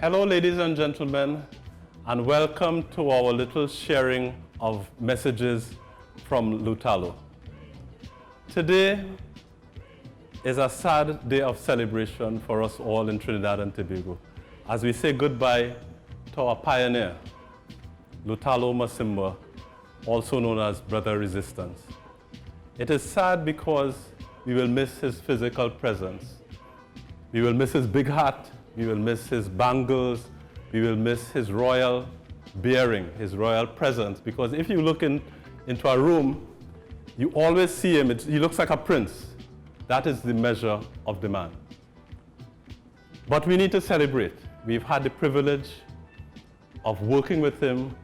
Hello, ladies and gentlemen, and welcome to our little sharing of messages from Lutalo. Today is a sad day of celebration for us all in Trinidad and Tobago, as we say goodbye to our pioneer, Lutalo Masimba, also known as Brother Resistance. It is sad because we will miss his physical presence. We will miss his big hat. We will miss his bangles. We will miss his royal bearing, his royal presence. Because if you look into a room, you always see him. He looks like a prince. That is the measure of the man. But we need to celebrate. We've had the privilege of working with him,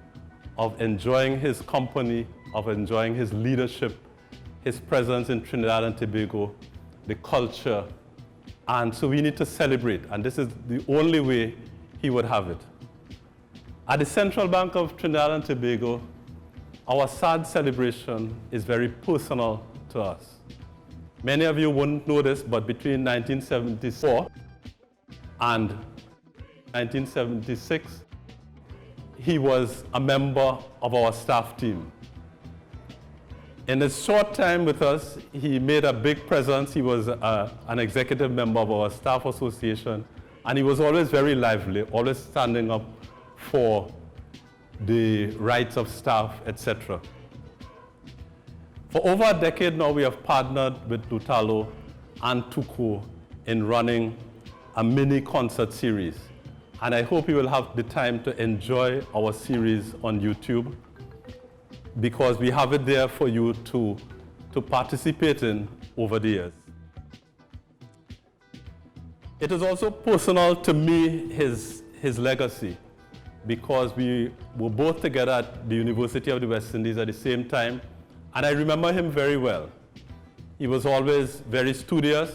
of enjoying his company, of enjoying his leadership, his presence in Trinidad and Tobago, the culture. And so we need to celebrate, and this is the only way he would have it. At the Central Bank of Trinidad and Tobago, our sad celebration is very personal to us. Many of you wouldn't know this, but between 1974 and 1976, he was a member of our staff team. In his short time with us, he made a big presence. He was an executive member of our staff association, and he was always very lively, always standing up for the rights of staff, etc. For over a decade now, we have partnered with Lutalo and Tuko in running a mini concert series. And I hope you will have the time to enjoy our series on YouTube, because we have it there for you to participate in over the years. It is also personal to me, his legacy, because we were both together at the University of the West Indies at the same time, and I remember him very well. He was always very studious,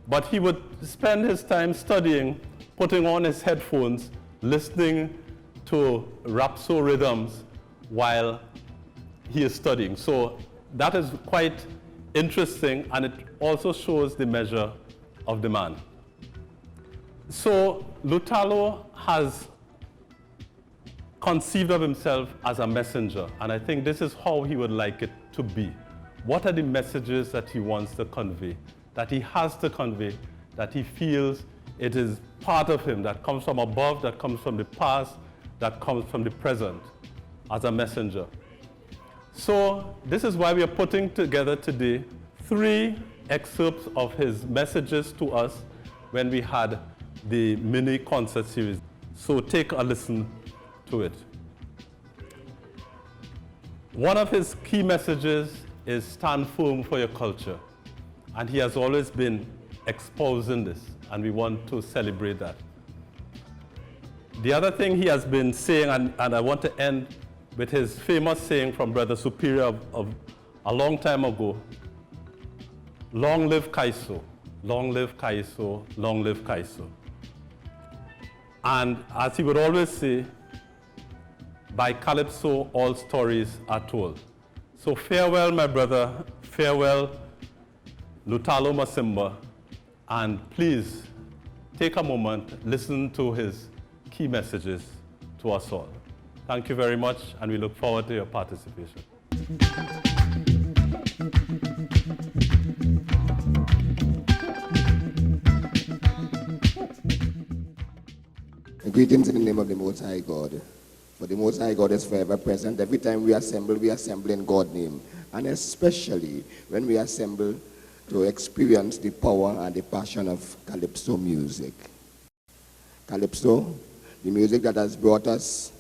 but he would spend his time studying, putting on his headphones, listening to rhapsody rhythms while he is studying. So that is quite interesting, and it also shows the measure of the man. So Lutalo has conceived of himself as a messenger, and I think this is how he would like it to be. What are the messages that he wants to convey, that he has to convey, that he feels it is part of him, that comes from above, that comes from the past, that comes from the present as a messenger? So this is why we are putting together today 3 excerpts of his messages to us when we had the mini concert series. So take a listen to it. One of his key messages is stand firm for your culture. And he has always been exposing this, and we want to celebrate that. The other thing he has been saying, and I want to end with his famous saying from Brother Superior of a long time ago: long live calypso, long live calypso, long live calypso. And as he would always say, by calypso all stories are told. So farewell, my brother, farewell, Lutalo Masimba, and please take a moment, listen to his key messages to us all. Thank you very much, and we look forward to your participation. Greetings in the name of the Most High God. For the Most High God is forever present. Every time we assemble in God's name. And especially when we assemble to experience the power and the passion of calypso music. Calypso, the music that has brought us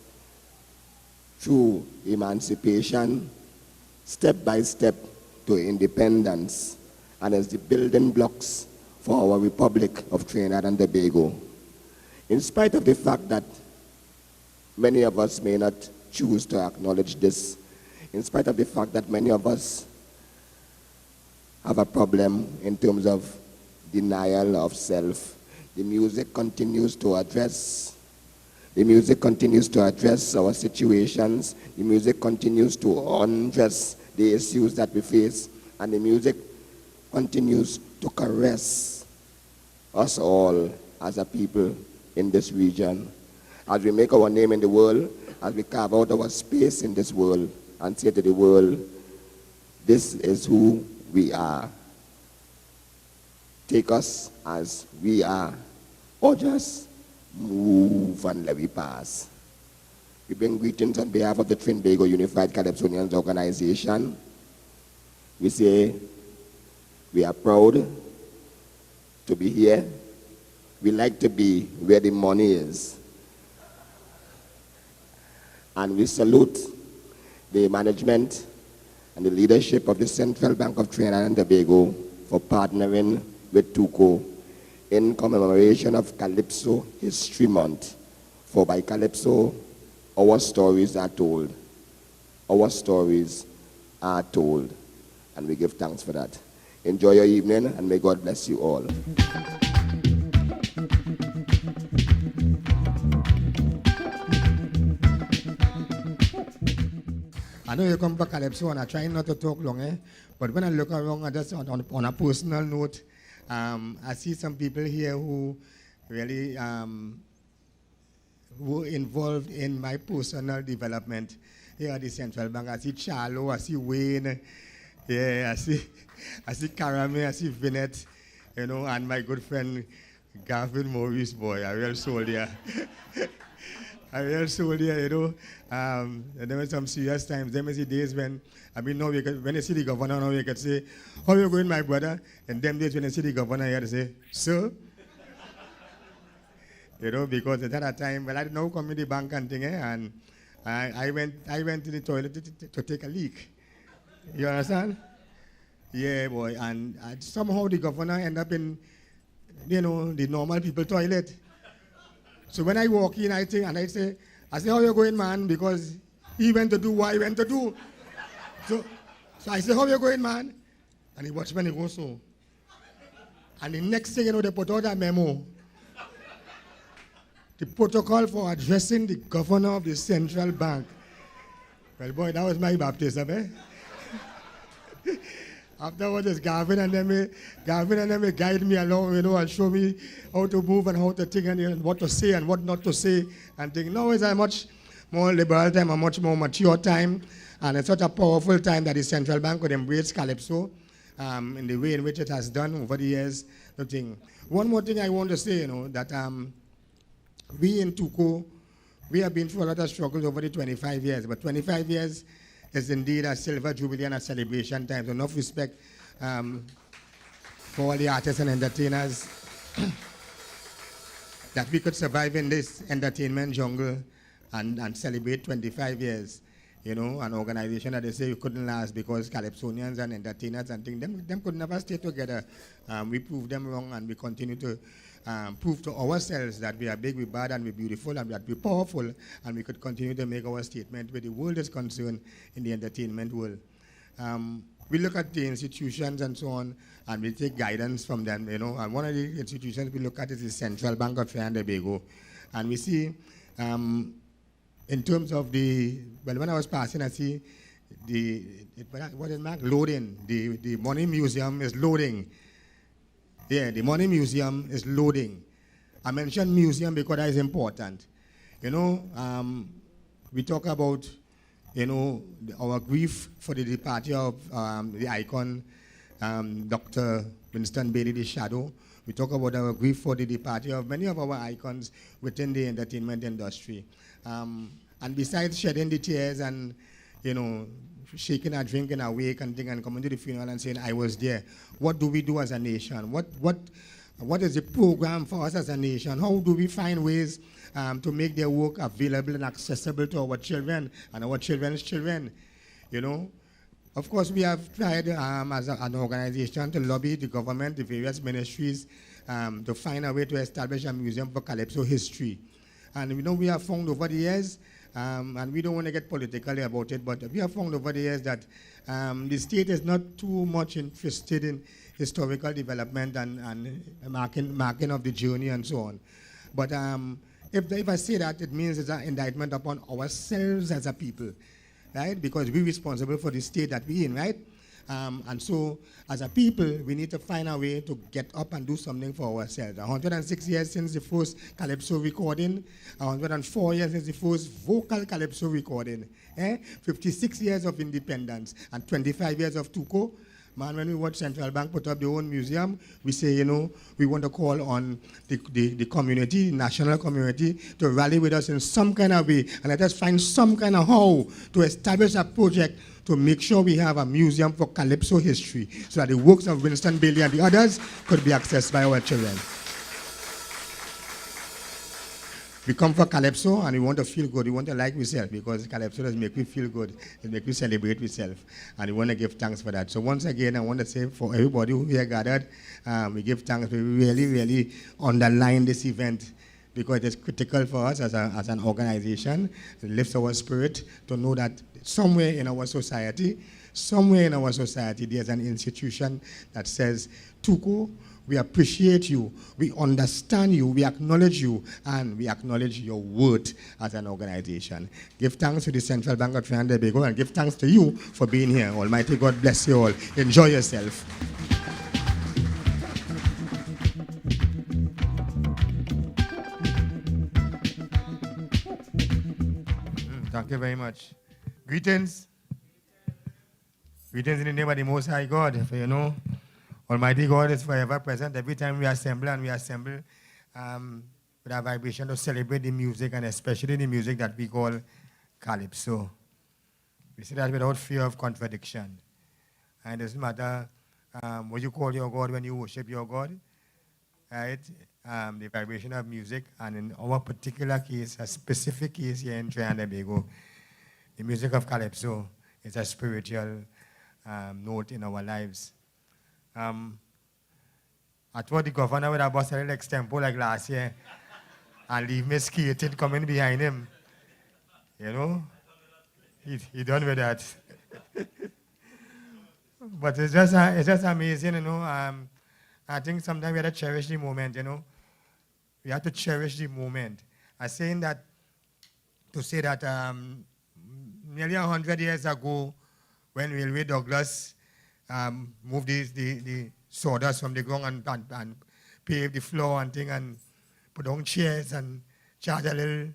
through emancipation, step by step to independence, and as the building blocks for our Republic of Trinidad and Tobago. In spite of the fact that Many of us may not choose to acknowledge this, in spite of the fact that many of us have a problem in terms of denial of self. The music continues to address our situations. The music continues to undress the issues that we face, and the music continues to caress us all as a people in this region. As we make our name in the world, as we carve out our space in this world and say to the world, this is who we are. Take us as we are, or just move and let we pass. We bring greetings on behalf of the Trinbago Unified Calypsonians Organization. We say we are proud to be here. We like to be where the money is. And we salute the management and the leadership of the Central Bank of Trinidad and Tobago for partnering with TUCO in commemoration of Calypso History Month. For by Calypso, our stories are told. Our stories are told. And we give thanks for that. Enjoy your evening, and may God bless you all. I know you come back Calypso and I try not to talk long, but when I look around, I just on a personal note, I see some people here who really were involved in my personal development here at the Central Bank. I see Charlo, I see Wayne, yeah, I see Karame, I see Vinette, and my good friend Gavin Maurice, boy, a real soldier. A real soldier, and there were some serious times. There were days when, when you see the governor, now you could say, how are you going, my brother? And them days when you see the governor, you had to say, sir. Because at that time, well, I didn't know community bank and thing, and I went to the toilet to take a leak. You understand? Yeah, boy. And somehow the governor ended up in, the normal people toilet. So when I walk in, I say, how you going, man? Because he went to do what he went to do. So I say, how you going, man? And he watched me and he goes so. And the next thing, they put out a memo. The protocol for addressing the governor of the central bank. Well, boy, that was my baptism, eh? Afterwards, it's Gavin and them guide me along, and show me how to move and how to think and what to say and what not to say and think. Now it's a much more liberal time, a much more mature time, and it's such a powerful time that the central bank could embrace Calypso in the way in which it has done over the years. One more thing I want to say, that we in TUCO, we have been through a lot of struggles over the 25 years, but 25 years is indeed a silver jubilee and a celebration time. So enough respect for all the artists and entertainers that we could survive in this entertainment jungle and celebrate 25 years. An organization that they say you couldn't last because Calypsonians and entertainers and things, them could never stay together. We proved them wrong, and we continue to prove to ourselves that we are big, we're bad, and we're beautiful, and that we're powerful, and we could continue to make our statement where the world is concerned in the entertainment world. We look at the institutions and so on, and we take guidance from them, and one of the institutions we look at is the Central Bank of Trinidad and Tobago. And we see, in terms of when I was passing, I see what is marked? Loading. The Money Museum is loading. Yeah, the Money Museum is loading. I mentioned museum because that is important. We talk about, our grief for the departure of the icon, Dr. Winston Bailey, the Shadow. We talk about our grief for the departure of many of our icons within the entertainment industry. And besides shedding the tears and, shaking our drink and awake and thing and coming to the funeral and saying, I was there. What do we do as a nation? What is the program for us as a nation? How do we find ways to make their work available and accessible to our children and our children's children? Of course, we have tried as an organization to lobby the government, the various ministries, to find a way to establish a museum for Calypso history. And we have found over the years, and we don't want to get political about it, but we have found over the years that the state is not too much interested in historical development and marking of the journey and so on. But if I say that, it means it's an indictment upon ourselves as a people, right? Because we're responsible for the state that we're in, right? And so, as a people, we need to find a way to get up and do something for ourselves. 106 years since the first calypso recording, 104 years since the first vocal calypso recording, 56 years of independence, and 25 years of Tuco. Man, when we watch Central Bank put up their own museum, we say, we want to call on the community, national community, to rally with us in some kind of way, and let us find some kind of how to establish a project to make sure we have a museum for calypso history, so that the works of Winston Bailey and the others could be accessed by our children. We come for calypso and we want to feel good. We want to like ourselves, because calypso does make me feel good. It makes me celebrate ourselves. And we want to give thanks for that. So once again, I want to say for everybody who here gathered, we give thanks. We really, really underline this event, because it is critical for us as an organization. It lifts our spirit to know that somewhere in our society, there's an institution that says, Tuco, we appreciate you, we understand you, we acknowledge you, and we acknowledge your worth as an organization. Give thanks to the Central Bank of Trinidad and Tobago, and give thanks to you for being here. Almighty God bless you all. Enjoy yourself. Thank you very much. Greetings. Greetings in the name of the Most High God. For Almighty God is forever present. Every time we assemble, with a vibration to celebrate the music, and especially the music that we call calypso. We say that without fear of contradiction. And it doesn't matter what you call your God when you worship your God, right? The vibration of music, and in our particular case, a specific case here in Trinidad and Tobago, the music of calypso is a spiritual note in our lives. I thought the governor would have bust a little extempo like last year and leave me skating coming behind him. He done with that. But it's just amazing, I think sometimes we have to cherish the moment, We have to cherish the moment. I'm saying that to say that nearly 100 years ago, when Railway Douglas moved the sawdust from the ground and paved the floor and put down chairs and charge a little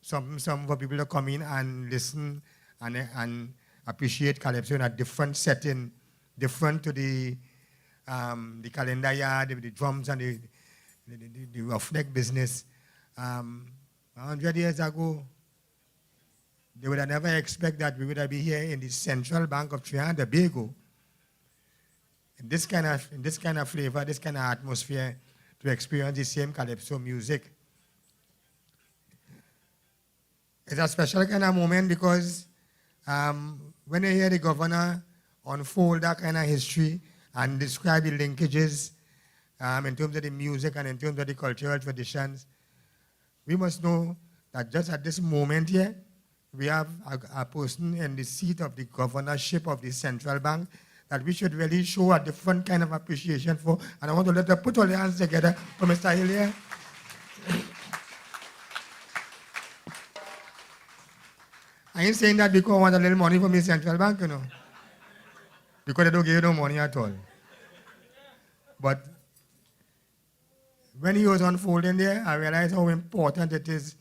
some for people to come in and listen and appreciate calypso in a different setting, different to the calendar yard, the drums and the roughneck business. 100 years ago, they would have never expected that we would be here in the Central Bank of Trinidad and Tobago, in this kind of flavor, this kind of atmosphere, to experience the same calypso music. It's a special kind of moment, because when you hear the governor unfold that kind of history and describe the linkages in terms of the music and in terms of the cultural traditions, we must know that just at this moment here, we have a person in the seat of the governorship of the central bank that we should really show a different kind of appreciation for. And I want to let them put all their hands together for Mr. Hill here. I ain't saying that because I want a little money from the central bank, because they don't give you no money at all. But when he was unfolding there, I realized how important it is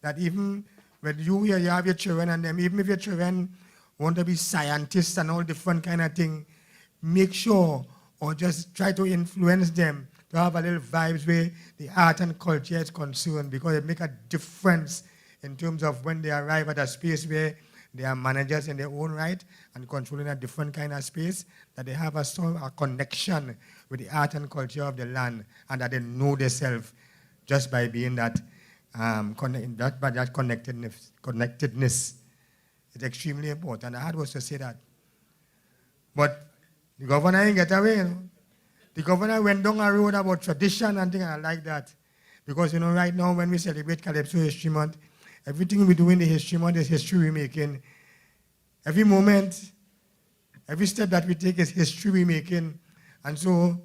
that even when you here, you have your children and them, even if your children want to be scientists and all different kind of thing, make sure or just try to influence them to have a little vibes where the art and culture is concerned, because it makes a difference in terms of when they arrive at a space where they are managers in their own right and controlling a different kind of space, that they have a connection with the art and culture of the land, and that they know themselves just by being that, by that connectedness. It's extremely important. I had was to say that. But the governor didn't get away. The governor went down a road about tradition and things like that. Because, right now when we celebrate Calypso History Month, everything we do in the History Month is history we're making. Every moment, every step that we take is history we're making. And so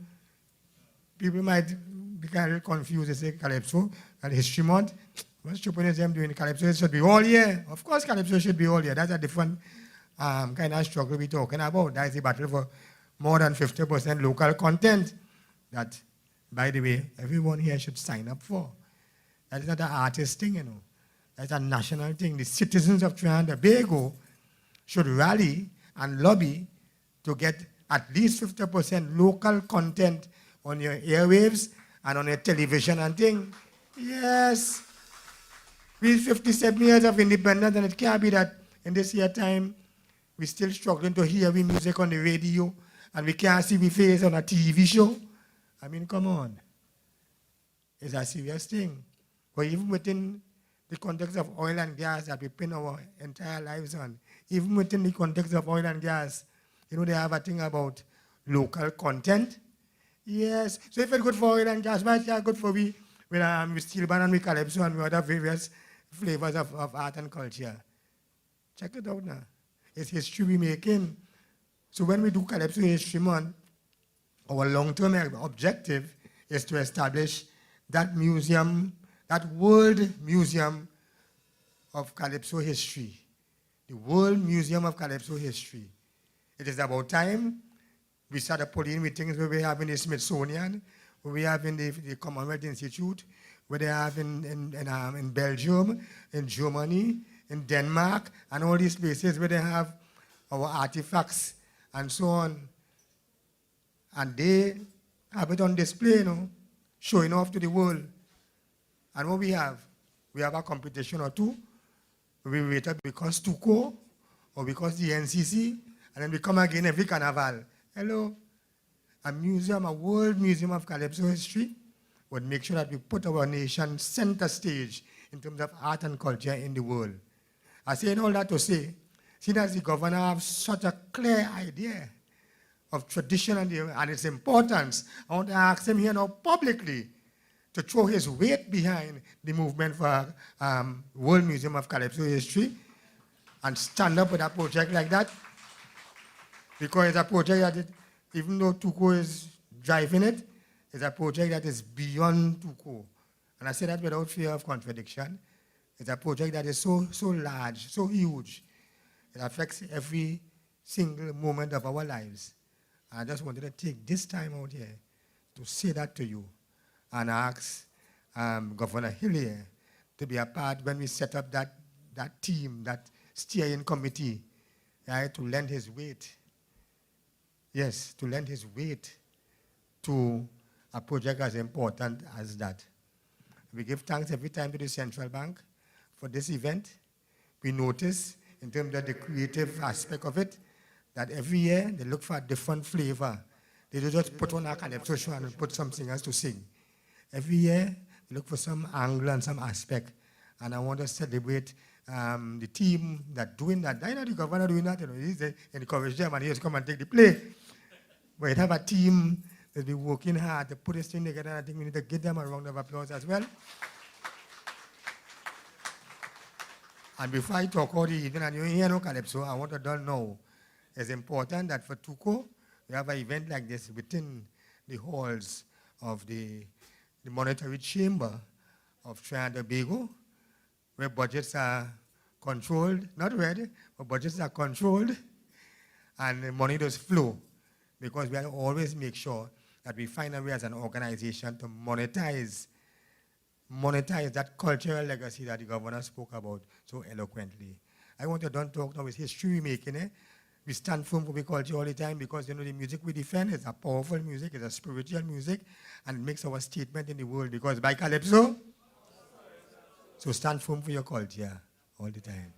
people might be kind of confused. They say Calypso and History Month. What's Chupanism doing? Calypso should be all year. Of course, Calypso should be all year. That's a different kind of struggle we're talking about. That is a battle for more than 50% local content that, by the way, everyone here should sign up for. That is not an artist thing, That's a national thing. The citizens of Trinidad and Tobago should rally and lobby to get at least 50% local content on your airwaves and on your television and thing. Yes. We 57 years of independence, and it can't be that in this year time we're still struggling to hear we music on the radio and we can't see we face on a TV show. I mean, come on. It's a serious thing. But even within the context of oil and gas that we pin our entire lives on, even within the context of oil and gas, they have a thing about local content. Yes. So if it's good for oil and gas, why is it good for we steel band and we calypso and we other various flavors of art and culture? Check it out now. It's history we're making. So when we do Calypso History Month, our long-term objective is to establish that museum, that World Museum of Calypso History. The World Museum of Calypso History. It is about time we start putting with things where we have in the Smithsonian, where we have in the Commonwealth Institute, where they have in Belgium, in Germany, in Denmark, and all these places where they have our artifacts and so on. And they have it on display, showing off to the world. And what we have a competition or two. We waited because TUCO or because the NCC, and then we come again every carnival. Hello. A museum, a World Museum of Calypso History would make sure that we put our nation center stage in terms of art and culture in the world. I say all that to say, seeing as the governor has such a clear idea of tradition and its importance, I want to ask him here now publicly to throw his weight behind the movement for World Museum of Calypso History and stand up with a project like that, because it's a project that, even though TUCO is driving it, it's a project that is beyond TUCO. And I say that without fear of contradiction. It's a project that is so large, so huge. It affects every single moment of our lives. And I just wanted to take this time out here to say that to you and ask Governor Hillier to be a part when we set up that team, that steering committee, to lend his weight. Yes, to lend his weight to a project as important as that. We give thanks every time to the Central Bank for this event. We notice, in terms of the creative aspect of it, that every year they look for a different flavor. They don't just put on a calypso show and put something else to sing. Every year they look for some angle and some aspect. And I want to celebrate the team that doing that. I know the governor doing that. He's encourage them and he's come and take the play. But have a team that's been working hard to put this thing together. I think we need to give them a round of applause as well. And before I talk all the evening, and you hear no calypso, I want to don't know. It's important that for TUCO, we have an event like this within the halls of the monetary chamber of Trinidad and Tobago, where budgets are controlled, not read, but budgets are controlled, and the money does flow, because we have to always make sure that we find a way as an organization to monetize that cultural legacy that the governor spoke about so eloquently. I want to don't talk now, it's history we're making. We stand firm for the culture all the time because the music we defend is a powerful music, it's a spiritual music, and it makes our statement in the world, because by calypso, so stand firm for your culture all the time.